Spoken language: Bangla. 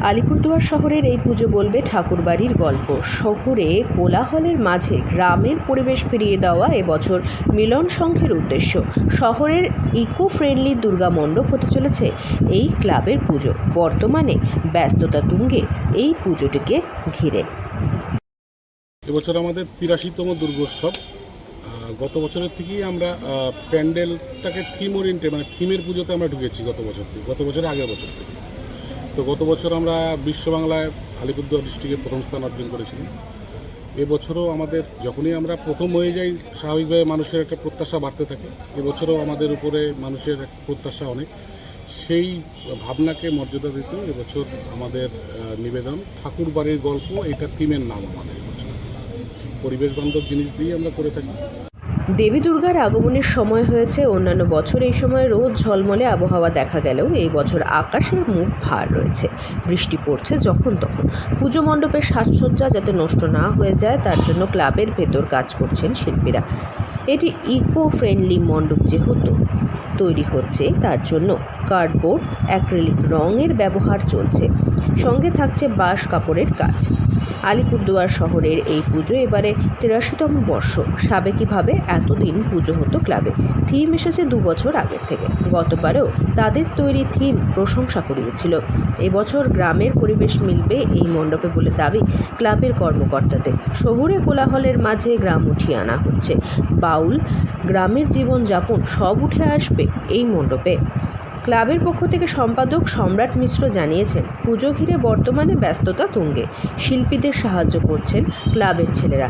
আলিপুরদুয়ার শহরের এই পুজো বলবে ঠাকুরবাড়ির গল্প। শহুরে কোলাহলের মাঝে গ্রামের পরিবেশ ফিরিয়ে দেওয়া এবছর মিলন সংঘের উদ্দেশ্য। শহরের ইকো ফ্রেন্ডলি দুর্গা মণ্ডপ হতে চলেছে এই ক্লাবের পুজো। বর্তমানে ব্যস্ততা তুঙ্গে এই পুজোটিকে ঘিরে। এবছর আমাদের ৮৩তম দুর্গোৎসব। গত বছরের থেকেই আমরা প্যান্ডেলটাকে থিম ওরিয়েন্টেড, মানে থিমের পুজোতে আমরা ঢুকেছি গত বছরের আগের বছর থেকে। তো গত বছর আমরা বিশ্ব বাংলায় আলিপুরদুয়ার ডিস্ট্রিক্টে প্রথম স্থান অর্জন করেছিলাম। এবছরও আমাদের যখনই আমরা প্রথম হয়ে যাই, স্বাভাবিকভাবে মানুষের একটা প্রত্যাশা বাড়তে থাকে। এবছরও আমাদের উপরে মানুষের প্রত্যাশা অনেক, সেই ভাবনাকে মর্যাদা দিতে এবছর আমাদের নিবেদন ঠাকুরবাড়ির গল্প, এটা থিমের নাম। আমাদের এবছর পরিবেশ বান্ধব জিনিস দিয়ে আমরা করে থাকি। দেবী দুর্গার আগমনের সময় হয়েছে। অন্যান্য বছর এই সময় রোদ ঝলমলে আবহাওয়া দেখা গেলেও এই বছর আকাশের মুখ ভার রয়েছে। বৃষ্টি পড়ছে যখন তখন। পুজো মণ্ডপের সাজসজ্জা যাতে নষ্ট না হয়ে যায় তার জন্য ক্লাবের ভেতর কাজ করছেন শিল্পীরা। এটি ইকো ফ্রেন্ডলি মণ্ডপ যেহেতু তৈরি হচ্ছে, তার জন্য কার্ডবোর্ড, অ্যাক্রিলিক রঙের ব্যবহার চলছে, সঙ্গে থাকছে বাঁশ কাপড়ের কাজ। আলিপুরদুয়ার শহরের এই পুজো এবারে ৮৩তম বর্ষ। সাবেকিভাবে এতদিন পুজো হতো ক্লাবে। থিম এসেছে ২ বছর আগের থেকে। গতবারেও তাদের তৈরি থিম প্রশংসা কুড়িয়েছিল। এবছর গ্রামের পরিবেশ মিলবে এই মণ্ডপে বলে দাবি ক্লাবের কর্মকর্তাদের। শহুরে কোলাহলের মাঝে গ্রাম উঠিয়ে আনা হচ্ছে। বাউল গ্রামের জীবনযাপন সব উঠে আসবে এই মণ্ডপে। ক্লাবের পক্ষ থেকে সম্পাদক সম্রাট মিশ্র জানিয়েছেন, পুজো ঘিরে বর্তমানে ব্যস্ততা তুঙ্গে। শিল্পীদের সাহায্য করছেন ক্লাবের ছেলেরা।